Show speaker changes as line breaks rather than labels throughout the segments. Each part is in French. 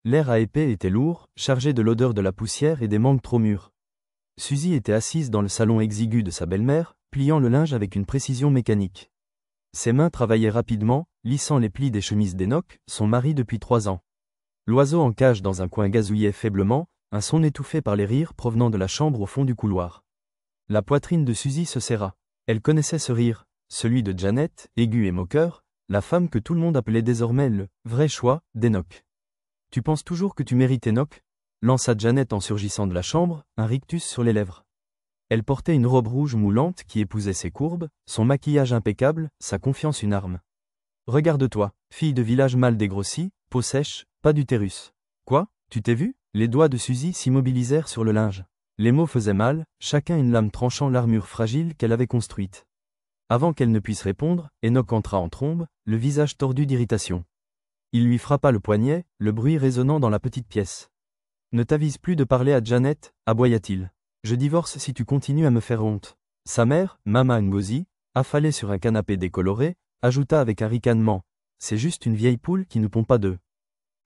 L'air à épais était lourd, chargé de l'odeur de la poussière et des mangues trop mûres. Suzy était assise dans le salon exigu de sa belle-mère, pliant le linge avec une précision mécanique. Ses mains travaillaient rapidement, lissant les plis des chemises d'Enoch, son mari depuis 3 ans. L'oiseau en cage dans un coin gazouillait faiblement, un son étouffé par les rires provenant de la chambre au fond du couloir. La poitrine de Suzy se serra. Elle connaissait ce rire, celui de Janet, aigu et moqueur, la femme que tout le monde appelait désormais le « vrai choix » d'Enoch. « Tu penses toujours que tu mérites Enoch ?» lança Janet en surgissant de la chambre, un rictus sur les lèvres. Elle portait une robe rouge moulante qui épousait ses courbes, son maquillage impeccable, sa confiance une arme. « Regarde-toi, fille de village mal dégrossie, peau sèche, pas d'utérus. Quoi, tu t'es vu ?» Les doigts de Suzy s'immobilisèrent sur le linge. Les mots faisaient mal, chacun une lame tranchant l'armure fragile qu'elle avait construite. Avant qu'elle ne puisse répondre, Enoch entra en trombe, le visage tordu d'irritation. Il lui frappa le poignet, le bruit résonnant dans la petite pièce. « Ne t'avise plus de parler à Janet, aboya-t-il. Je divorce si tu continues à me faire honte. » Sa mère, Mama Ngozi, affalée sur un canapé décoloré, ajouta avec un ricanement. « C'est juste une vieille poule qui ne pond pas d'œufs.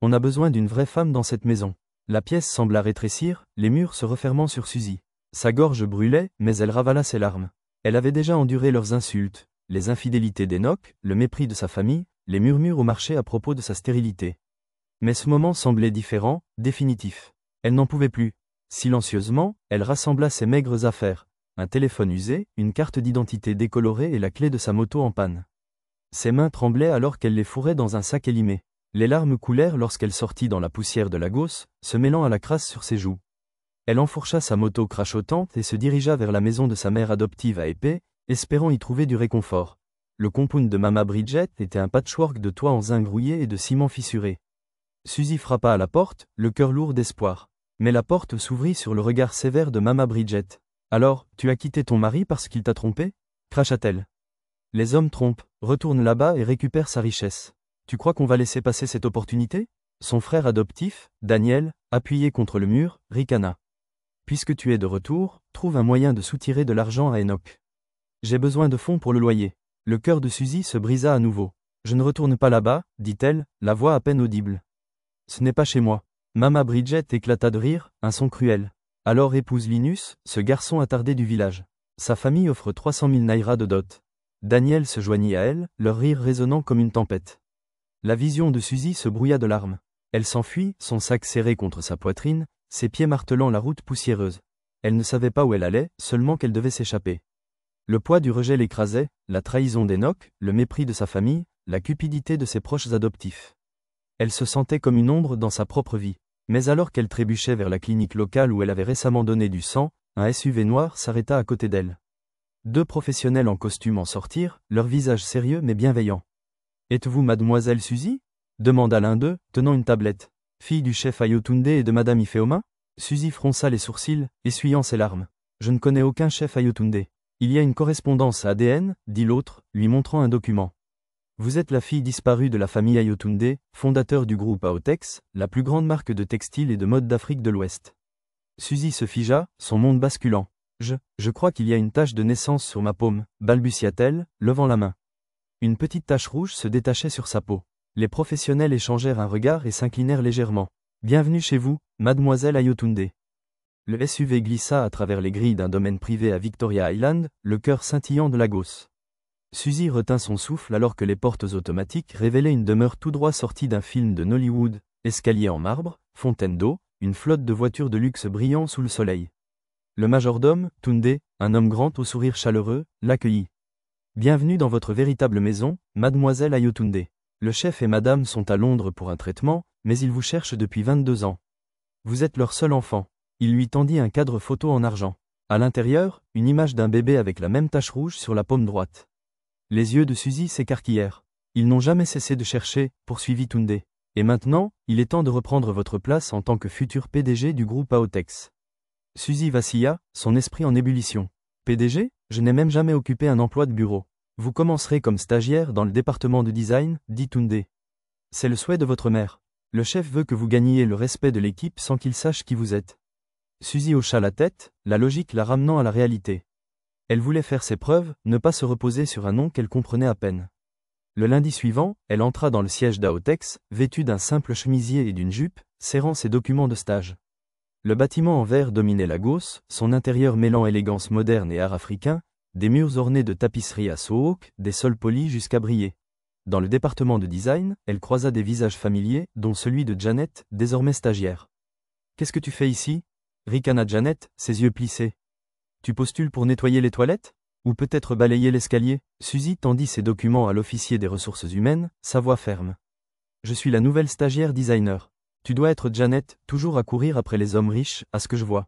On a besoin d'une vraie femme dans cette maison. » La pièce sembla rétrécir, les murs se refermant sur Suzy. Sa gorge brûlait, mais elle ravala ses larmes. Elle avait déjà enduré leurs insultes, les infidélités d'Enoch, le mépris de sa famille, les murmures au marché à propos de sa stérilité. Mais ce moment semblait différent, définitif. Elle n'en pouvait plus. Silencieusement, elle rassembla ses maigres affaires, un téléphone usé, une carte d'identité décolorée et la clé de sa moto en panne. Ses mains tremblaient alors qu'elle les fourrait dans un sac élimé. Les larmes coulèrent lorsqu'elle sortit dans la poussière de Lagos, se mêlant à la crasse sur ses joues. Elle enfourcha sa moto crachotante et se dirigea vers la maison de sa mère adoptive à Épée, espérant y trouver du réconfort. Le compound de Mama Bridget était un patchwork de toits en zinc rouillé et de ciment fissuré. Suzy frappa à la porte, le cœur lourd d'espoir. Mais la porte s'ouvrit sur le regard sévère de Mama Bridget. « Alors, tu as quitté ton mari parce qu'il t'a trompé ?» cracha-t-elle. « Les hommes trompent, retourne là-bas et récupère sa richesse. Tu crois qu'on va laisser passer cette opportunité ?» Son frère adoptif, Daniel, appuyé contre le mur, ricana. « Puisque tu es de retour, trouve un moyen de soutirer de l'argent à Enoch. J'ai besoin de fonds pour le loyer. » Le cœur de Suzy se brisa à nouveau. « Je ne retourne pas là-bas, dit-elle, la voix à peine audible. Ce n'est pas chez moi. » Mama Bridget éclata de rire, un son cruel. « Alors épouse Linus, ce garçon attardé du village. Sa famille offre 300 000 naira de dot. » Daniel se joignit à elle, leur rire résonnant comme une tempête. La vision de Suzy se brouilla de larmes. Elle s'enfuit, son sac serré contre sa poitrine, ses pieds martelant la route poussiéreuse. Elle ne savait pas où elle allait, seulement qu'elle devait s'échapper. Le poids du rejet l'écrasait, la trahison d'Enoch, le mépris de sa famille, la cupidité de ses proches adoptifs. Elle se sentait comme une ombre dans sa propre vie. Mais alors qu'elle trébuchait vers la clinique locale où elle avait récemment donné du sang, un SUV noir s'arrêta à côté d'elle. 2 professionnels en costume en sortirent, leur visage sérieux mais bienveillant. « Êtes-vous mademoiselle Suzy ?» demanda l'un d'eux, tenant une tablette. « Fille du chef Ayotunde et de madame Ifeoma ?» Suzy fronça les sourcils, essuyant ses larmes. « Je ne connais aucun chef Ayotunde. Il y a une correspondance ADN, dit l'autre, lui montrant un document. Vous êtes la fille disparue de la famille Ayotunde, fondateur du groupe Aotex, la plus grande marque de textile et de mode d'Afrique de l'Ouest. » Suzy se figea, son monde basculant. « Je crois qu'il y a une tache de naissance sur ma paume, balbutia-t-elle, levant la main. Une petite tache rouge se détachait sur sa peau. Les professionnels échangèrent un regard et s'inclinèrent légèrement. « Bienvenue chez vous, mademoiselle Ayotunde. » Le SUV glissa à travers les grilles d'un domaine privé à Victoria Island, le cœur scintillant de Lagos. Suzy retint son souffle alors que les portes automatiques révélaient une demeure tout droit sortie d'un film de Nollywood, escalier en marbre, fontaine d'eau, une flotte de voitures de luxe brillant sous le soleil. Le majordome, Tunde, un homme grand au sourire chaleureux, l'accueillit. « Bienvenue dans votre véritable maison, mademoiselle Ayotunde. Le chef et madame sont à Londres pour un traitement, mais ils vous cherchent depuis 22 ans. Vous êtes leur seul enfant. » Il lui tendit un cadre photo en argent. À l'intérieur, une image d'un bébé avec la même tache rouge sur la paume droite. Les yeux de Suzy s'écarquillèrent. « Ils n'ont jamais cessé de chercher, poursuivit Tunde. Et maintenant, il est temps de reprendre votre place en tant que futur PDG du groupe Aotex. » Suzy vacilla, son esprit en ébullition. « PDG ? Je n'ai même jamais occupé un emploi de bureau. Vous commencerez comme stagiaire dans le département de design, dit Tunde. C'est le souhait de votre mère. Le chef veut que vous gagniez le respect de l'équipe sans qu'il sache qui vous êtes. » Suzy hocha la tête, la logique la ramenant à la réalité. Elle voulait faire ses preuves, ne pas se reposer sur un nom qu'elle comprenait à peine. Le lundi suivant, elle entra dans le siège d'Aotex, vêtue d'un simple chemisier et d'une jupe, serrant ses documents de stage. Le bâtiment en verre dominait Lagos, son intérieur mêlant élégance moderne et art africain, des murs ornés de tapisseries à Sohawk, des sols polis jusqu'à briller. Dans le département de design, elle croisa des visages familiers, dont celui de Janet, désormais stagiaire. « Qu'est-ce que tu fais ici » ricana Janet, ses yeux plissés. « Tu postules pour nettoyer les toilettes ? Ou peut-être balayer l'escalier » Suzy tendit ses documents à l'officier des ressources humaines, sa voix ferme. « Je suis la nouvelle stagiaire designer. Tu dois être Janet, toujours à courir après les hommes riches, à ce que je vois. »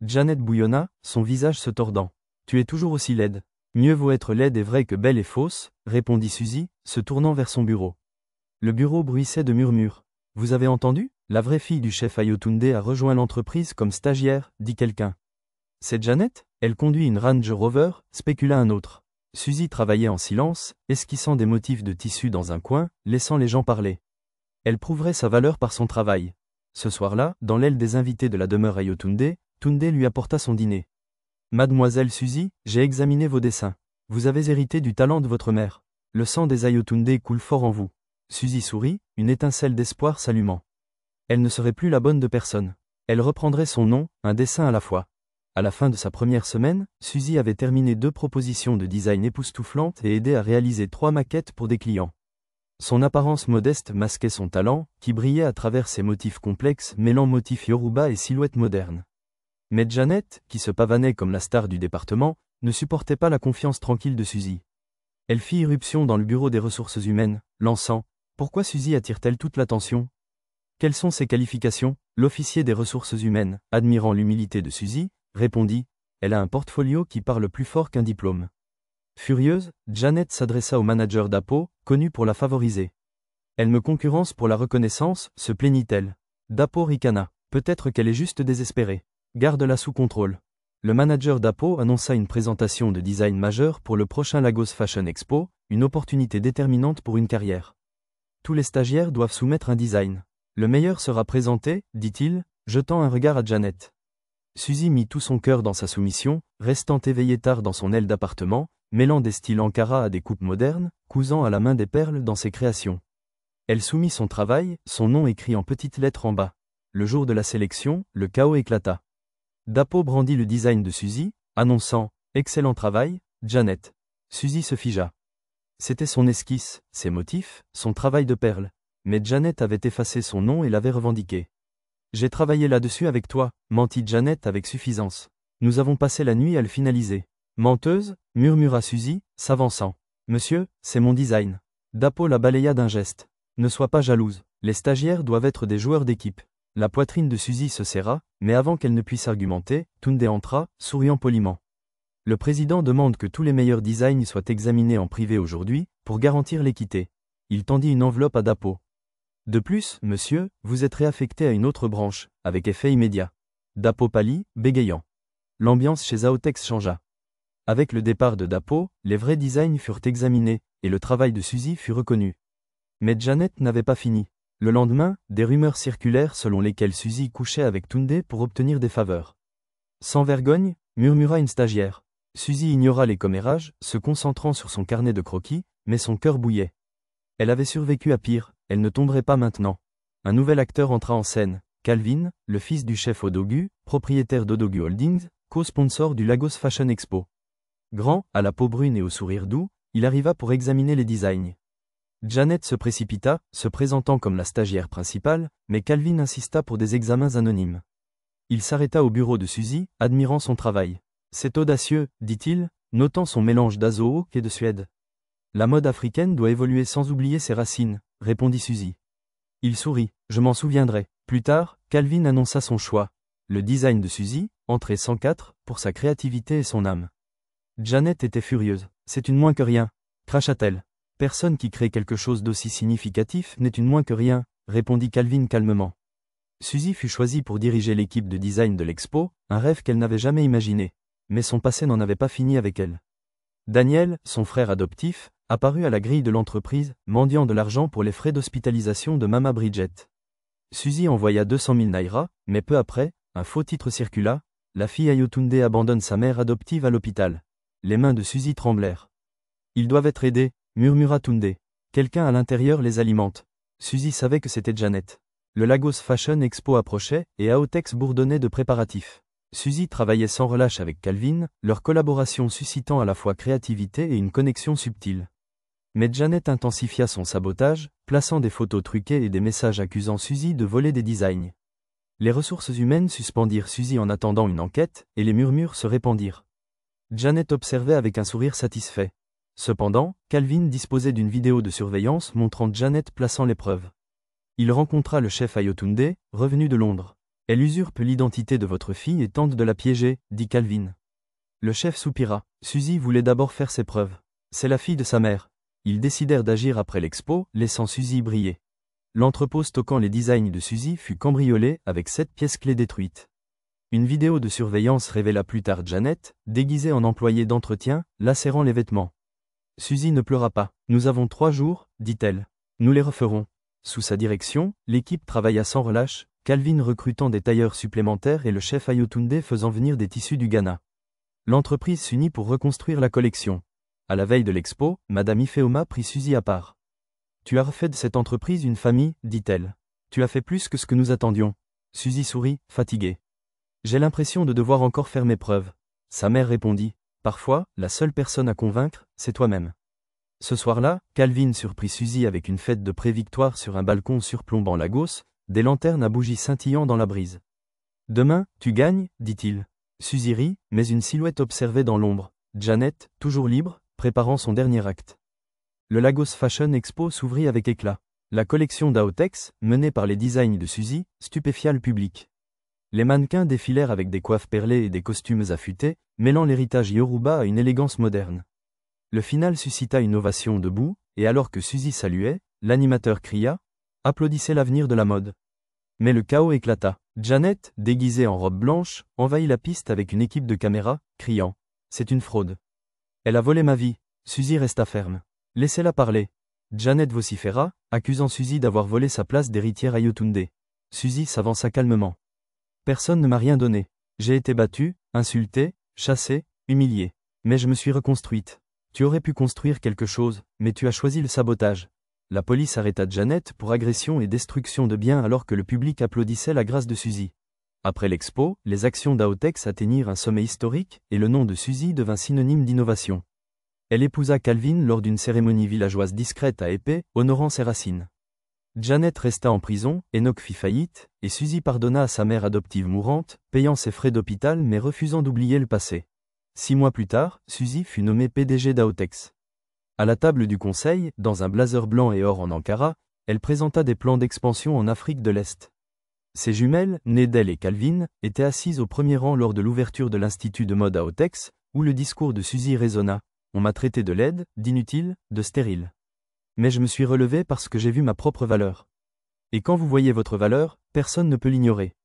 Janet bouillonna, son visage se tordant. « Tu es toujours aussi laide. » « Mieux vaut être laide et vraie que belle et fausse, » répondit Suzy, se tournant vers son bureau. Le bureau bruissait de murmures. « Vous avez entendu ? La vraie fille du chef Ayotunde a rejoint l'entreprise comme stagiaire, dit quelqu'un. »« C'est Janet ? Elle conduit une Range Rover » spécula un autre. Suzy travaillait en silence, esquissant des motifs de tissu dans un coin, laissant les gens parler. Elle prouverait sa valeur par son travail. Ce soir-là, dans l'aile des invités de la demeure Ayotunde, Tunde lui apporta son dîner. Mademoiselle Suzy, j'ai examiné vos dessins. Vous avez hérité du talent de votre mère. Le sang des Ayotunde coule fort en vous. Suzy sourit, une étincelle d'espoir s'allumant. Elle ne serait plus la bonne de personne. Elle reprendrait son nom, un dessin à la fois. À la fin de sa première semaine, Suzy avait terminé 2 propositions de design époustouflantes et aidé à réaliser 3 maquettes pour des clients. Son apparence modeste masquait son talent, qui brillait à travers ses motifs complexes mêlant motifs yoruba et silhouettes modernes. Mais Janet, qui se pavanait comme la star du département, ne supportait pas la confiance tranquille de Suzy. Elle fit irruption dans le bureau des ressources humaines, lançant « Pourquoi Suzy attire-t-elle toute l'attention ? Quelles sont ses qualifications ?» L'officier des ressources humaines, admirant l'humilité de Suzy, répondit « Elle a un portfolio qui parle plus fort qu'un diplôme. » Furieuse, Janet s'adressa au manager d'Apo, connu pour la favoriser. « Elle me concurrence pour la reconnaissance » se plaignit-elle. D'Apo ricana. « Peut-être qu'elle est juste désespérée. Garde-la sous contrôle. » Le manager d'Apo annonça une présentation de design majeur pour le prochain Lagos Fashion Expo, une opportunité déterminante pour une carrière. Tous les stagiaires doivent soumettre un design. Le meilleur sera présenté, dit-il, jetant un regard à Janet. Suzy mit tout son cœur dans sa soumission, restant éveillée tard dans son aile d'appartement, mêlant des styles Ankara à des coupes modernes, cousant à la main des perles dans ses créations. Elle soumit son travail, son nom écrit en petites lettres en bas. Le jour de la sélection, le chaos éclata. D'Apo brandit le design de Suzy, annonçant « Excellent travail, Janet ». Suzy se figea. C'était son esquisse, ses motifs, son travail de perles. Mais Janet avait effacé son nom et l'avait revendiqué. « J'ai travaillé là-dessus avec toi », mentit Janet avec suffisance. « Nous avons passé la nuit à le finaliser. »« Menteuse » murmura Suzy, s'avançant. « Monsieur, c'est mon design. » D'Apo la balaya d'un geste. « Ne sois pas jalouse. Les stagiaires doivent être des joueurs d'équipe. » La poitrine de Suzy se serra, mais avant qu'elle ne puisse argumenter, Tunde entra, souriant poliment. « Le président demande que tous les meilleurs designs soient examinés en privé aujourd'hui, pour garantir l'équité. » Il tendit une enveloppe à D'Apo. « De plus, monsieur, vous êtes réaffecté à une autre branche, avec effet immédiat. » D'Apo pâlit, bégayant. L'ambiance chez Aotex changea. Avec le départ de D'Apo, les vrais designs furent examinés, et le travail de Suzy fut reconnu. Mais Janet n'avait pas fini. Le lendemain, des rumeurs circulèrent selon lesquelles Suzy couchait avec Tunde pour obtenir des faveurs. « Sans vergogne » murmura une stagiaire. Suzy ignora les commérages, se concentrant sur son carnet de croquis, mais son cœur bouillait. Elle avait survécu à pire, elle ne tomberait pas maintenant. Un nouvel acteur entra en scène, Calvin, le fils du chef Odogu, propriétaire d'Odogu Holdings, co-sponsor du Lagos Fashion Expo. Grand, à la peau brune et au sourire doux, il arriva pour examiner les designs. Janet se précipita, se présentant comme la stagiaire principale, mais Calvin insista pour des examens anonymes. Il s'arrêta au bureau de Suzy, admirant son travail. « C'est audacieux, dit-il, notant son mélange d'Azohawk et de Suède. La mode africaine doit évoluer sans oublier ses racines, répondit Suzy. Il sourit, je m'en souviendrai. Plus tard, Calvin annonça son choix. Le design de Suzy, entrée 104, pour sa créativité et son âme. Janet était furieuse. C'est une moins que rien, cracha-t-elle. Personne qui crée quelque chose d'aussi significatif n'est une moins que rien, répondit Calvin calmement. Suzy fut choisie pour diriger l'équipe de design de l'expo, un rêve qu'elle n'avait jamais imaginé. Mais son passé n'en avait pas fini avec elle. Daniel, son frère adoptif, apparut à la grille de l'entreprise, mendiant de l'argent pour les frais d'hospitalisation de Mama Bridget. Suzy envoya 200 000 naira, mais peu après, un faux titre circula, la fille Ayotunde abandonne sa mère adoptive à l'hôpital. Les mains de Suzy tremblèrent. Ils doivent être aidés, murmura Tunde. Quelqu'un à l'intérieur les alimente. Suzy savait que c'était Janet. Le Lagos Fashion Expo approchait et Aotex bourdonnait de préparatifs. Suzy travaillait sans relâche avec Calvin, leur collaboration suscitant à la fois créativité et une connexion subtile. Mais Janet intensifia son sabotage, plaçant des photos truquées et des messages accusant Suzy de voler des designs. Les ressources humaines suspendirent Suzy en attendant une enquête, et les murmures se répandirent. Janet observait avec un sourire satisfait. Cependant, Calvin disposait d'une vidéo de surveillance montrant Janet plaçant les preuves. Il rencontra le chef Ayotunde, revenu de Londres. « Elle usurpe l'identité de votre fille et tente de la piéger », dit Calvin. Le chef soupira. Suzy voulait d'abord faire ses preuves. C'est la fille de sa mère. Ils décidèrent d'agir après l'expo, laissant Suzy briller. L'entrepôt stockant les designs de Suzy fut cambriolé avec 7 pièces clés détruites. Une vidéo de surveillance révéla plus tard Janet, déguisée en employée d'entretien, lacérant les vêtements. Suzy ne pleura pas. « Nous avons 3 jours, dit-elle. Nous les referons. » Sous sa direction, l'équipe travailla sans relâche, Calvin recrutant des tailleurs supplémentaires et le chef Ayotunde faisant venir des tissus du Ghana. L'entreprise s'unit pour reconstruire la collection. À la veille de l'expo, Madame Ifeoma prit Suzy à part. « Tu as refait de cette entreprise une famille, dit-elle. Tu as fait plus que ce que nous attendions. » Suzy sourit, fatiguée. « J'ai l'impression de devoir encore faire mes preuves. » Sa mère répondit. « Parfois, la seule personne à convaincre, c'est toi-même. » Ce soir-là, Calvin surprit Suzy avec une fête de pré-victoire sur un balcon surplombant Lagos, des lanternes à bougies scintillant dans la brise. « Demain, tu gagnes, dit-il. » Suzy rit, mais une silhouette observait dans l'ombre. Janet, toujours libre, préparant son dernier acte. Le Lagos Fashion Expo s'ouvrit avec éclat. La collection d'Aotex, menée par les designs de Suzy, stupéfia le public. Les mannequins défilèrent avec des coiffes perlées et des costumes affûtés, mêlant l'héritage Yoruba à une élégance moderne. Le final suscita une ovation debout, et alors que Suzy saluait, l'animateur cria « Applaudissez l'avenir de la mode ». Mais le chaos éclata. Janet, déguisée en robe blanche, envahit la piste avec une équipe de caméras, criant « C'est une fraude. Elle a volé ma vie ». Suzy resta ferme. « Laissez-la parler ». Janet vociféra, accusant Suzy d'avoir volé sa place d'héritière Ayotunde. Suzy s'avança calmement. « Personne ne m'a rien donné. J'ai été battue, insultée, chassée, humiliée. Mais je me suis reconstruite. Tu aurais pu construire quelque chose, mais tu as choisi le sabotage. » La police arrêta Janet pour agression et destruction de biens alors que le public applaudissait la grâce de Suzy. Après l'expo, les actions d'Aotex atteignirent un sommet historique et le nom de Suzy devint synonyme d'innovation. Elle épousa Calvin lors d'une cérémonie villageoise discrète à Épée, honorant ses racines. Janet resta en prison, Enoch fit faillite, et Suzy pardonna à sa mère adoptive mourante, payant ses frais d'hôpital mais refusant d'oublier le passé. 6 mois plus tard, Suzy fut nommée PDG d'Aotex. À la table du conseil, dans un blazer blanc et or en Ankara, elle présenta des plans d'expansion en Afrique de l'Est. Ses jumelles, Nedel et Calvin, étaient assises au premier rang lors de l'ouverture de l'Institut de mode Aotex, où le discours de Suzy résonna. « On m'a traité de laide, d'inutile, de stérile. Mais je me suis relevé parce que j'ai vu ma propre valeur. Et quand vous voyez votre valeur, personne ne peut l'ignorer. »